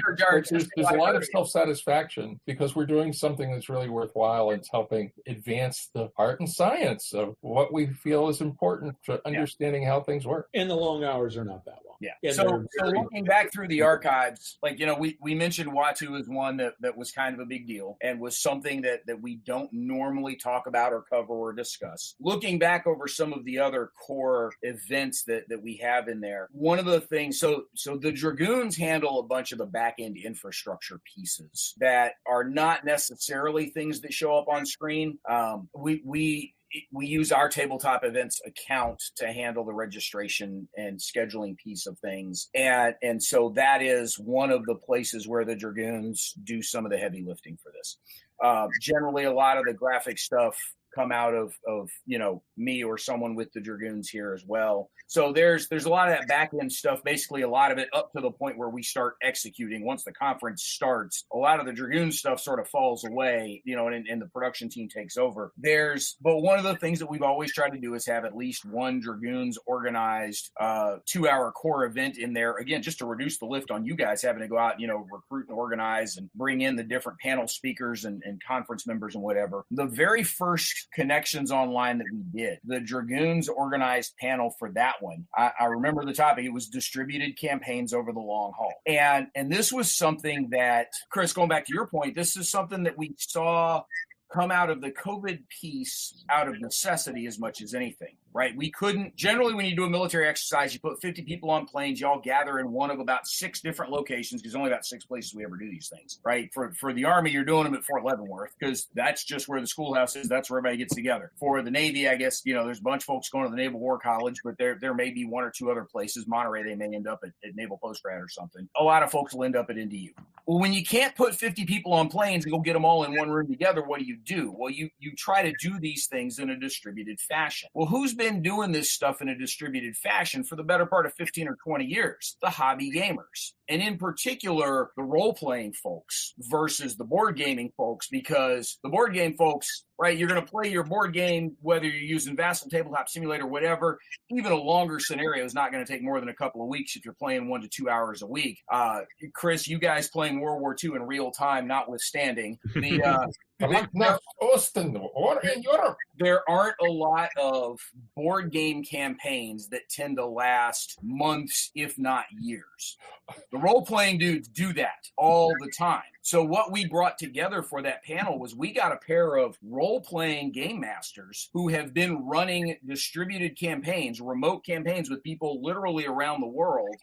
There's a lot of self-satisfaction because we're doing something that's really worthwhile. It's helping advance the art and science of what we feel is important for understanding how things work. And the long hours are not that long. Yeah. So looking back through the archives, we mentioned Watu as one that was kind of a big deal and was something that we don't normally talk about or cover or discuss. Looking back over some of the other core events that we have in there, one of the things, so the Dragoons handle a bunch of the back-end infrastructure pieces that are not necessarily things that show up on screen. We use our tabletop events account to handle the registration and scheduling piece of things. And so that is one of the places where the Dragoons do some of the heavy lifting for this. Generally, a lot of the graphic stuff come out of me or someone with the Dragoons here as well. So there's a lot of that back end stuff, basically a lot of it up to the point where we start executing. Once the conference starts, a lot of the Dragoon stuff sort of falls away, and the production team takes over. But one of the things that we've always tried to do is have at least one Dragoons organized 2-hour core event in there, again, just to reduce the lift on you guys having to go out, recruit and organize and bring in the different panel speakers and conference members and whatever. The very first Connections Online that we did, the Dragoons organized panel for that one. I remember the topic. It was distributed campaigns over the long haul. And this was something that, Chris, going back to your point, this is something that we saw come out of the COVID piece out of necessity as much as anything, right? We couldn't, generally when you do a military exercise, you put 50 people on planes, you all gather in one of about 6 different locations, because only about 6 places we ever do these things, right? For the Army, you're doing them at Fort Leavenworth, because that's just where the schoolhouse is. That's where everybody gets together. For the Navy, I guess, there's a bunch of folks going to the Naval War College, but there may be 1 or 2 other places. Monterey, they may end up at Naval Postgrad or something. A lot of folks will end up at NDU. Well, when you can't put 50 people on planes and go get them all in one room together, what do? Well, you try to do these things in a distributed fashion. Well, who's been doing this stuff in a distributed fashion for the better part of 15 or 20 years? The hobby gamers. And in particular, the role-playing folks versus the board gaming folks, because the board game folks, right, you're going to play your board game, whether you're using Vassal, Tabletop Simulator, whatever. Even a longer scenario is not going to take more than a couple of weeks if you're playing 1 to 2 hours a week. Chris, you guys playing World War II in real time, notwithstanding, there aren't a lot of board game campaigns that tend to last months, if not years. The role-playing dudes do that all the time. So what we brought together for that panel was we got a pair of role-playing game masters who have been running distributed campaigns, remote campaigns with people literally around the world,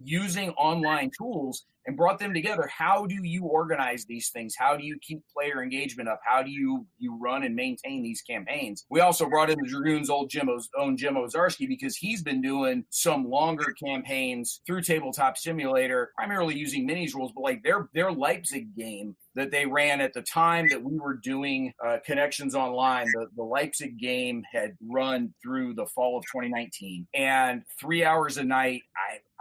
using online tools, and brought them together. How do you organize these things? How do you keep player engagement up? How do you run and maintain these campaigns? We also brought in the Dragoons' own Jim Ozarski, because he's been doing some longer campaigns through Tabletop Simulator, primarily using minis rules, but like their Leipzig game that they ran at the time that we were doing Connections Online, the Leipzig game had run through the fall of 2019, and 3 hours a night.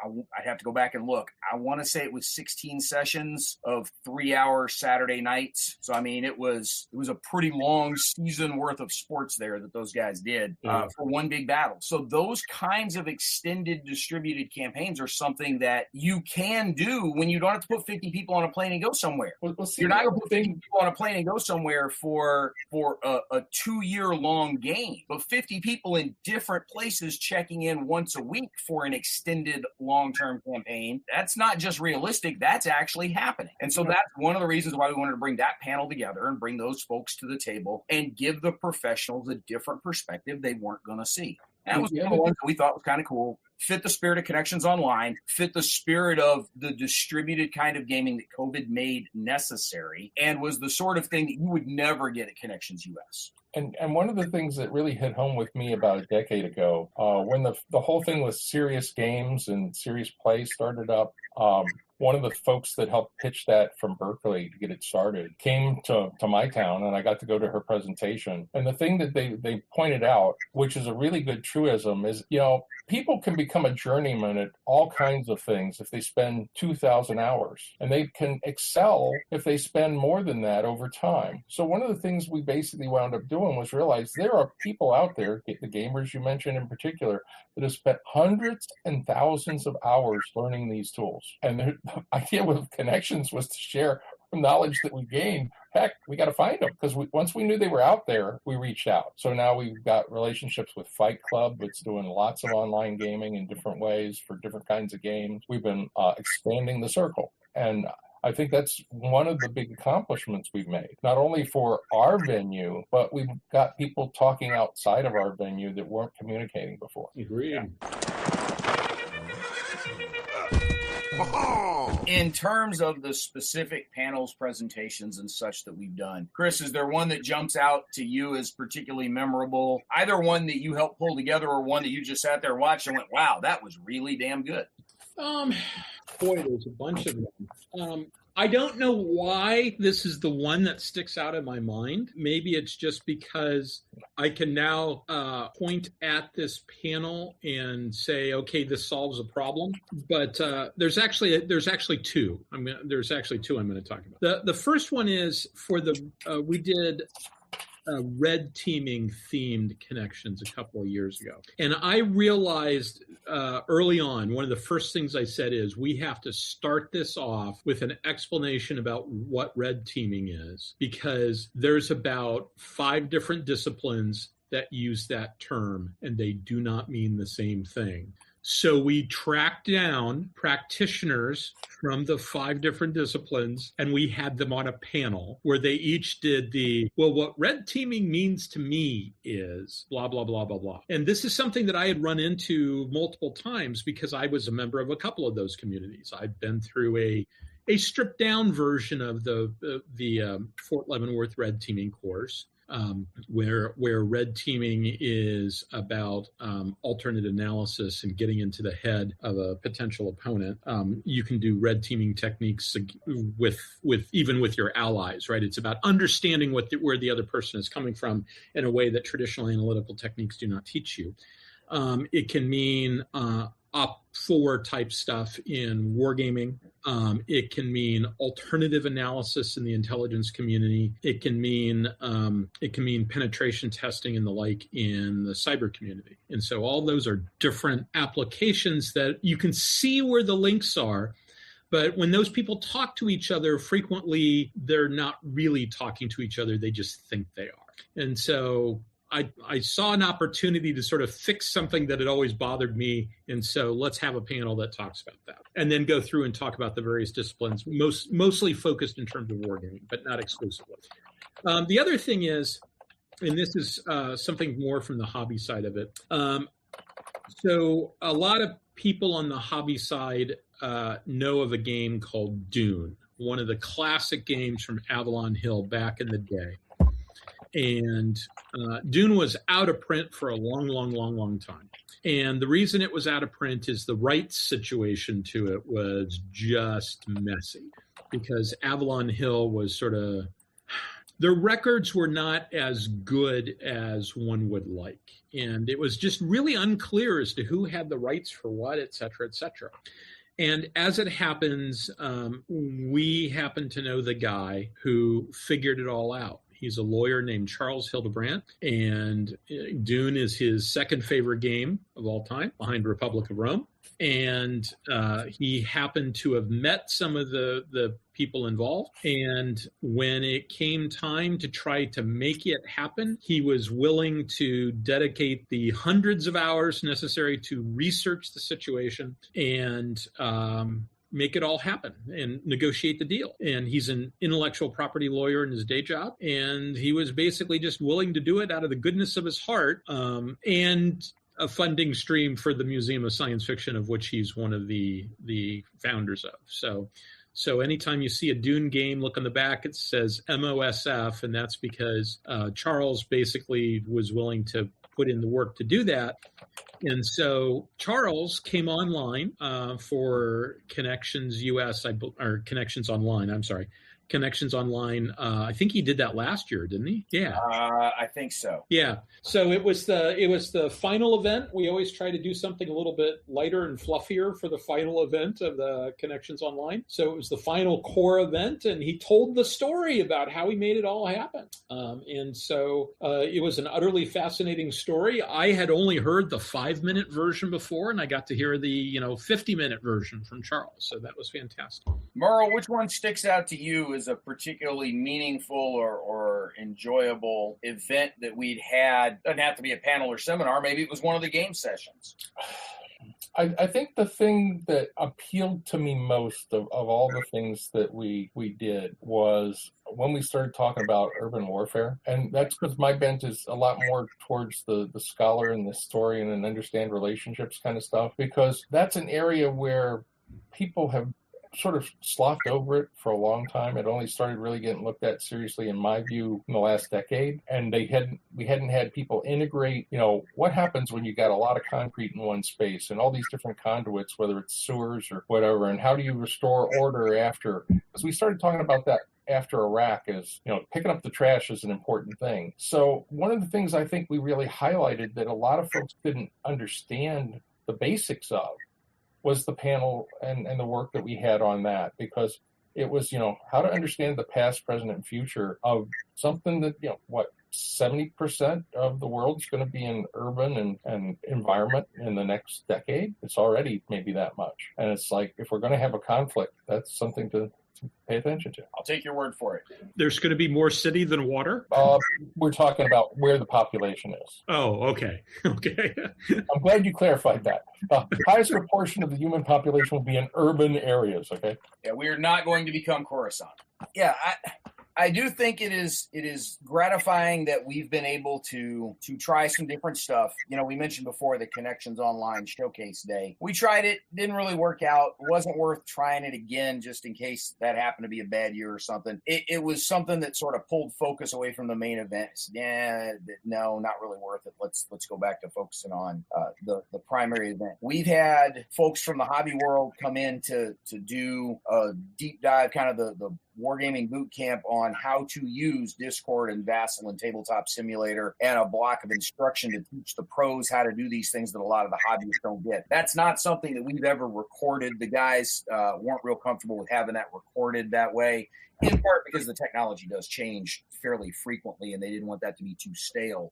I'd have to go back and look. I want to say it was 16 sessions of 3-hour Saturday nights. So, I mean, it was a pretty long season worth of sports there that those guys did for one big battle. So those kinds of extended distributed campaigns are something that you can do when you don't have to put 50 people on a plane and go somewhere. You're not going to put 50 people on a plane and go somewhere for a 2-year-long game, but 50 people in different places checking in once a week for an extended long-term campaign. That's not just realistic. That's actually happening. And so that's one of the reasons why we wanted to bring that panel together and bring those folks to the table and give the professionals a different perspective they weren't going to see. That was one of the ones that we thought was kind of cool. Fit the spirit of Connections Online, fit the spirit of the distributed kind of gaming that COVID made necessary, and was the sort of thing that you would never get at Connections US. And one of the things that really hit home with me about a decade ago, when the whole thing with serious games and serious play started up, one of the folks that helped pitch that from Berkeley to get it started came to my town, and I got to go to her presentation. And the thing that they pointed out, which is a really good truism, is, people can become a journeyman at all kinds of things if they spend 2,000 hours, and they can excel if they spend more than that over time. So one of the things we basically wound up doing was realize there are people out there, the gamers you mentioned in particular, that have spent hundreds and thousands of hours learning these tools. And the idea with Connections was to share knowledge that we gained. Heck, we got to find them, because once we knew they were out there, we reached out. So now we've got relationships with Fight Club, that's doing lots of online gaming in different ways for different kinds of games. We've been expanding the circle. And I think that's one of the big accomplishments we've made, not only for our venue, but we've got people talking outside of our venue that weren't communicating before. Agreed. Yeah. In terms of the specific panels, presentations, and such that we've done, Chris, is there one that jumps out to you as particularly memorable? Either one that you helped pull together or one that you just sat there watched and went, wow, that was really damn good? Boy, there's a bunch of them. I don't know why this is the one that sticks out in my mind. Maybe it's just because I can now point at this panel and say, okay, this solves a problem. But there's actually two. There's actually two I'm going to talk about. The first one is for we did red teaming themed Connections a couple of years ago. And I realized early on, one of the first things I said is we have to start this off with an explanation about what red teaming is, because there's about 5 different disciplines that use that term, and they do not mean the same thing. So we tracked down practitioners from the 5 different disciplines, and we had them on a panel where they each did what red teaming means to me is blah, blah, blah, blah, blah. And this is something that I had run into multiple times because I was a member of a couple of those communities. I'd been through a stripped down version of the Fort Leavenworth red teaming course. Where red teaming is about alternate analysis and getting into the head of a potential opponent. You can do red teaming techniques even with your allies, right? It's about understanding where the other person is coming from in a way that traditional analytical techniques do not teach you. It can mean op4 type stuff in wargaming. It can mean alternative analysis in the intelligence community. It can mean penetration testing and the like in the cyber community. And so all those are different applications that you can see where the links are. But when those people talk to each other, frequently they're not really talking to each other. They just think they are. And so I saw an opportunity to sort of fix something that had always bothered me. And so let's have a panel that talks about that and then go through and talk about the various disciplines, mostly focused in terms of wargaming, but not exclusively. The other thing is, and this is something more from the hobby side of it. So a lot of people on the hobby side know of a game called Dune, one of the classic games from Avalon Hill back in the day. And Dune was out of print for a long time. And the reason it was out of print is the rights situation to it was just messy, because Avalon Hill was sort of, the records were not as good as one would like. And it was just really unclear as to who had the rights for what, et cetera, et cetera. And as it happens, we happen to know the guy who figured it all out. He's a lawyer named Charles Hildebrandt, and Dune is his second favorite game of all time, behind Republic of Rome. And he happened to have met some of the people involved. And when it came time to try to make it happen, he was willing to dedicate the hundreds of hours necessary to research the situation and make it all happen and negotiate the deal. And he's an intellectual property lawyer in his day job. And he was basically just willing to do it out of the goodness of his heart. And a funding stream for the Museum of Science Fiction, of which he's one of the founders of. So anytime you see a Dune game, look on the back, it says MOSF, and that's because Charles basically was willing to put in the work to do that. And so Charles came online for Connections US, or Connections Online, I'm sorry. Connections Online. I think he did that last year, didn't he? Yeah. I think so. Yeah. So it was the final event. We always try to do something a little bit lighter and fluffier for the final event of the Connections Online. So it was the final core event, and he told the story about how he made it all happen. And so it was an utterly fascinating story. I had only heard the 5-minute version before, and I got to hear the 50-minute version from Charles. So that was fantastic. Merle, which one sticks out to you as a particularly meaningful or enjoyable event that we'd had? Doesn't have to be a panel or seminar. Maybe it was one of the game sessions. I think the thing that appealed to me most of all the things that we did was when we started talking about urban warfare. And that's because my bent is a lot more towards the scholar and the historian and understand relationships kind of stuff, because that's an area where people have sort of sloughed over it for a long time. It only started really getting looked at seriously, in my view, in the last decade. And we hadn't had people integrate, what happens when you got a lot of concrete in one space and all these different conduits, whether it's sewers or whatever, and how do you restore order after? Because we started talking about that after Iraq, is, picking up the trash is an important thing. So one of the things I think we really highlighted that a lot of folks didn't understand the basics of was the panel and the work that we had on that, because it was, how to understand the past, present, and future of something that, 70% of the world's going to be in urban and environment in the next decade. It's already maybe that much. And it's like, if we're going to have a conflict, that's something to pay attention to. I'll take your word for it. There's going to be more city than water? We're talking about where the population is. Oh, okay. Okay. I'm glad you clarified that. The highest proportion of the human population will be in urban areas, okay? Yeah, we are not going to become Coruscant. Yeah, I do think it is gratifying that we've been able to try some different stuff. We mentioned before the Connections Online Showcase Day. We tried it, didn't really work out. It wasn't worth trying it again just in case that happened to be a bad year or something. It was something that sort of pulled focus away from the main event. No, not really worth it. Let's go back to focusing on the primary event. We've had folks from the hobby world come in to do a deep dive, kind of the Wargaming boot camp on how to use Discord and Vassal and Tabletop Simulator, and a block of instruction to teach the pros how to do these things that a lot of the hobbyists don't get. That's not something that we've ever recorded. The guys weren't real comfortable with having that recorded that way, in part because the technology does change fairly frequently, and they didn't want that to be too stale.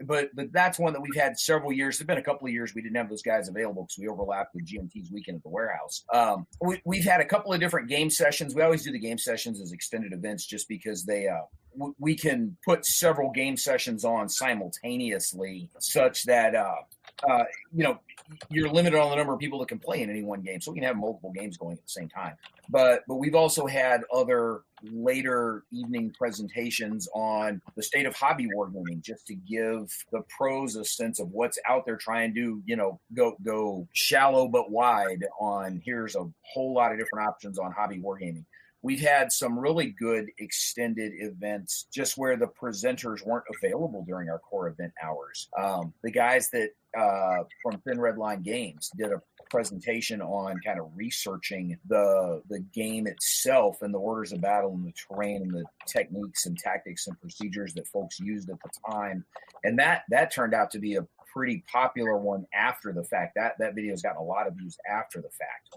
But that's one that we've had several years. There's been a couple of years we didn't have those guys available because we overlapped with GMT's weekend at the warehouse. We've had a couple of different game sessions. We always do the game sessions as extended events just because we can put several game sessions on simultaneously, such that you're limited on the number of people that can play in any one game. So we can have multiple games going at the same time. But we've also had other later evening presentations on the state of hobby wargaming, just to give the pros a sense of what's out there, trying to, go shallow but wide on, here's a whole lot of different options on hobby wargaming. We've had some really good extended events just where the presenters weren't available during our core event hours. The guys that from Thin Red Line Games did a presentation on kind of researching the game itself and the orders of battle and the terrain and the techniques and tactics and procedures that folks used at the time. And that turned out to be a pretty popular one after the fact. That video's gotten a lot of views after the fact.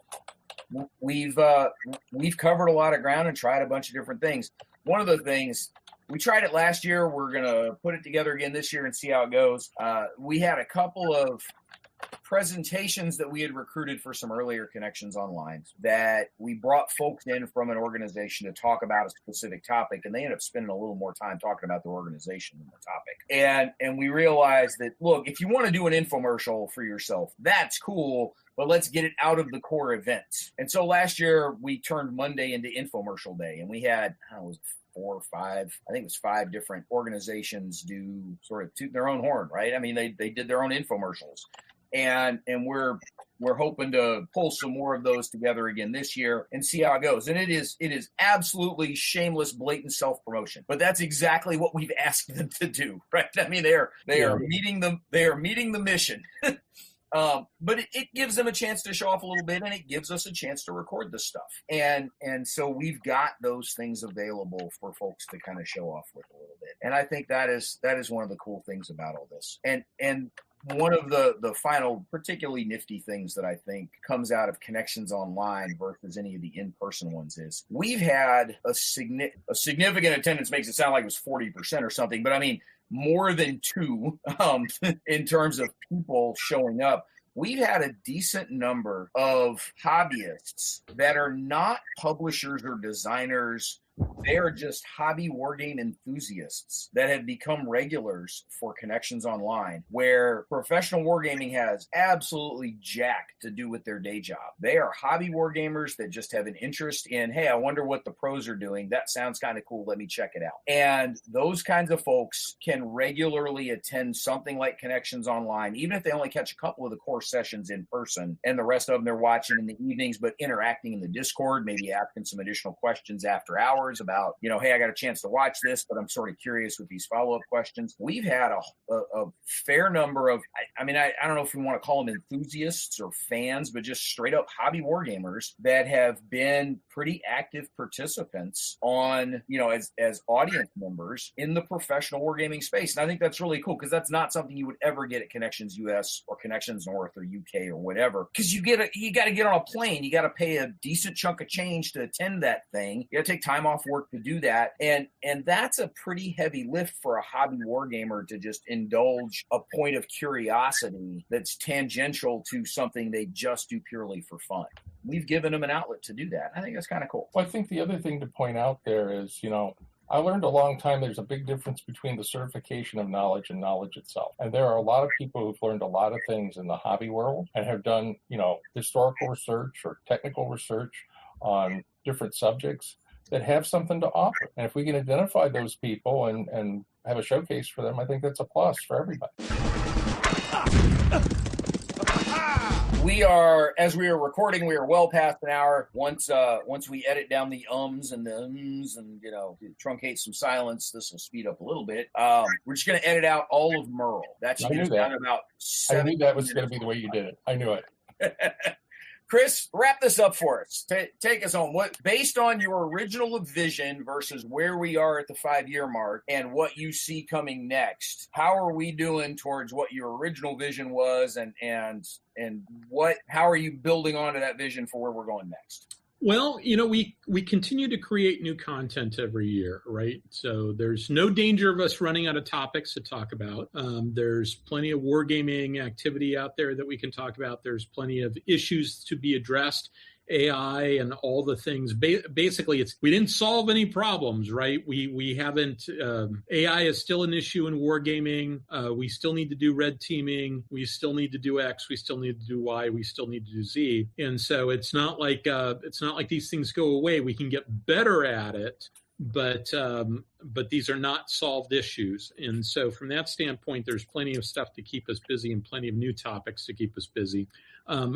We've covered a lot of ground and tried a bunch of different things. One of the things, we tried it last year. We're going to put it together again this year and see how it goes. We had a couple of presentations that we had recruited for some earlier Connections Online that we brought folks in from an organization to talk about a specific topic, and they ended up spending a little more time talking about the organization than the topic. And we realized that, look, if you want to do an infomercial for yourself, that's cool, but let's get it out of the core event. And so last year we turned Monday into infomercial day, and we had, 4 or 5, I think it was 5 different organizations do sort of toot their own horn, right? I mean, they did their own infomercials. And we're hoping to pull some more of those together again this year and see how it goes. And it is absolutely shameless, blatant self-promotion. But that's exactly what we've asked them to do, right? I mean, they are meeting the mission. But it gives them a chance to show off a little bit, and it gives us a chance to record this stuff. And so we've got those things available for folks to kind of show off with a little bit. And I think that is one of the cool things about all this. And one of the final particularly nifty things that I think comes out of Connections Online versus any of the in-person ones is we've had a significant attendance. Makes it sound like it was 40% or something, but I mean more than 2 in terms of people showing up. We've had a decent number of hobbyists that are not publishers or designers. They are just hobby wargame enthusiasts that have become regulars for Connections Online, where professional wargaming has absolutely jack to do with their day job. They are hobby wargamers that just have an interest in, hey, I wonder what the pros are doing. That sounds kind of cool. Let me check it out. And those kinds of folks can regularly attend something like Connections Online, even if they only catch a couple of the core sessions in person, and the rest of them they're watching in the evenings, but interacting in the Discord, maybe asking some additional questions after hours about, hey, I got a chance to watch this, but I'm sort of curious with these follow-up questions. We've had a fair number of, I mean, I don't know if we want to call them enthusiasts or fans, but just straight up hobby wargamers that have been pretty active participants on, as audience members in the professional wargaming space. And I think that's really cool because that's not something you would ever get at Connections US or Connections North or UK or whatever. Because you got to get on a plane. You got to pay a decent chunk of change to attend that thing. You got to take time off work to do that. And that's a pretty heavy lift for a hobby wargamer to just indulge a point of curiosity that's tangential to something they just do purely for fun. We've given them an outlet to do that. I think that's kind of cool. Well, I think the other thing to point out there is, I learned a long time there's a big difference between the certification of knowledge and knowledge itself. And there are a lot of people who've learned a lot of things in the hobby world and have done, historical research or technical research on different subjects that have something to offer. And if we can identify those people and have a showcase for them, I think that's a plus for everybody. We are, as we are recording, we are well past an hour. Once we edit down the ums and the ums and, truncate some silence, this will speed up a little bit. We're just going to edit out all of Merle. That should be done about 7 I knew that was going to be the way you did it. I knew it. Chris, wrap this up for us. Take us home. What, based on your original vision versus where we are at the 5-year mark and what you see coming next, how are we doing towards what your original vision was, and how are you building onto that vision for where we're going next? Well, we continue to create new content every year, right? So there's no danger of us running out of topics to talk about. There's plenty of wargaming activity out there that we can talk about. There's plenty of issues to be addressed. AI and all the things. Basically, we didn't solve any problems, right? We haven't. AI is still an issue in wargaming. We still need to do red teaming. We still need to do X. We still need to do Y. We still need to do Z. And so it's not like these things go away. We can get better at it, but these are not solved issues. And so from that standpoint, there's plenty of stuff to keep us busy and plenty of new topics to keep us busy.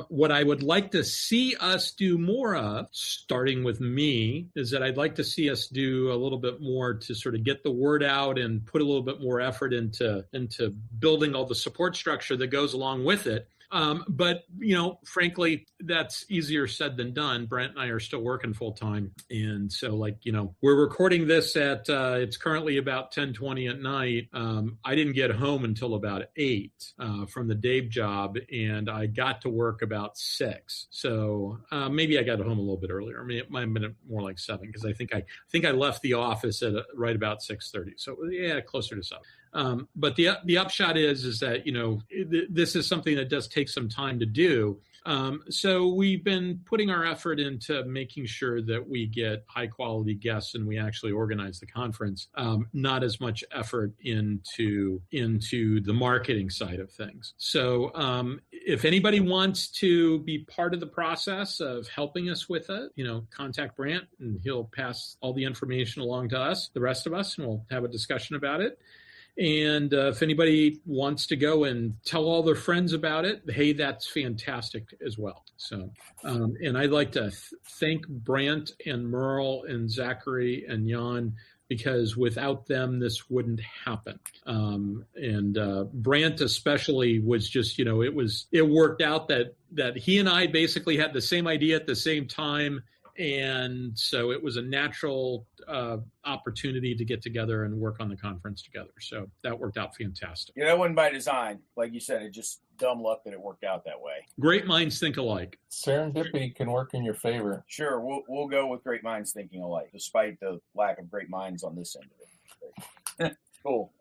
What I would like to see us do more of, starting with me, is that I'd like to see us do a little bit more to sort of get the word out and put a little bit more effort into building all the support structure that goes along with it. But, frankly, that's easier said than done. Brent and I are still working full time. And so we're recording this at, it's currently about 10:20 at night. I didn't get home until about 8 from the day job, and I got to work about 6. So maybe I got home a little bit earlier. I mean, it might have been more like 7 because I think I left the office at right about 6:30. So yeah, closer to 7. But the upshot is that, this is something that does take some time to do. So we've been putting our effort into making sure that we get high quality guests and we actually organize the conference, not as much effort into the marketing side of things. So if anybody wants to be part of the process of helping us with it, contact Brant and he'll pass all the information along to us, the rest of us, and we'll have a discussion about it. And if anybody wants to go and tell all their friends about it, hey, that's fantastic as well. So, and I'd like to thank Brant and Merle and Zachary and Jan, because without them, this wouldn't happen. And Brant especially was just, it worked out that he and I basically had the same idea at the same time. And so it was a natural opportunity to get together and work on the conference together. So that worked out fantastic. Yeah, that wasn't by design. Like you said, it just dumb luck that it worked out that way. Great minds think alike. Serendipity can work in your favor. Sure, we'll go with great minds thinking alike, despite the lack of great minds on this end of it. Cool.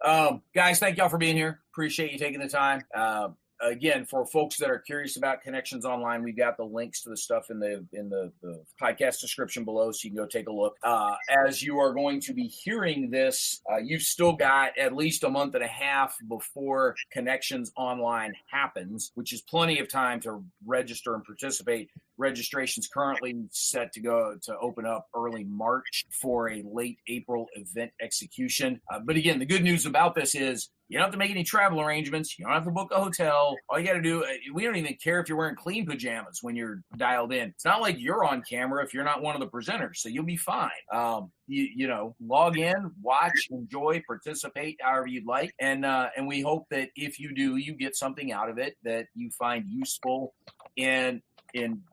Guys, thank y'all for being here. Appreciate you taking the time. Again, for folks that are curious about Connections Online, we've got the links to the stuff in the podcast description below, so you can go take a look. As you are going to be hearing this, you've still got at least a month and a half before Connections Online happens, which is plenty of time to register and participate. Registration's currently set to open up early March for a late April event execution. But again, the good news about this is you don't have to make any travel arrangements. You don't have to book a hotel. All you got to do, we don't even care if you're wearing clean pajamas when you're dialed in. It's not like you're on camera if you're not one of the presenters, so you'll be fine. Log in, watch, enjoy, participate however you'd like. And we hope that if you do, you get something out of it that you find useful in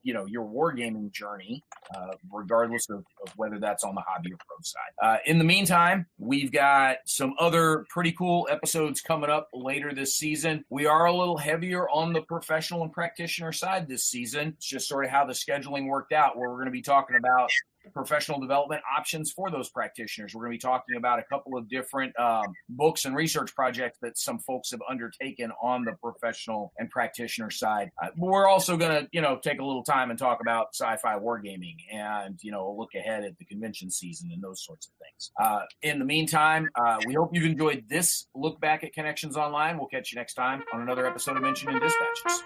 your wargaming journey, regardless of whether that's on the hobby or pro side. In the meantime, we've got some other pretty cool episodes coming up later this season. We are a little heavier on the professional and practitioner side this season. It's just sort of how the scheduling worked out, where we're going to be talking about professional development options for those practitioners. We're going to be talking about a couple of different books and research projects that some folks have undertaken on the professional and practitioner side. But we're also going to, take a little time and talk about sci-fi wargaming and, look ahead at the convention season and those sorts of things. In the meantime, we hope you've enjoyed this look back at Connections Online. We'll catch you next time on another episode of Mentioned in Dispatches.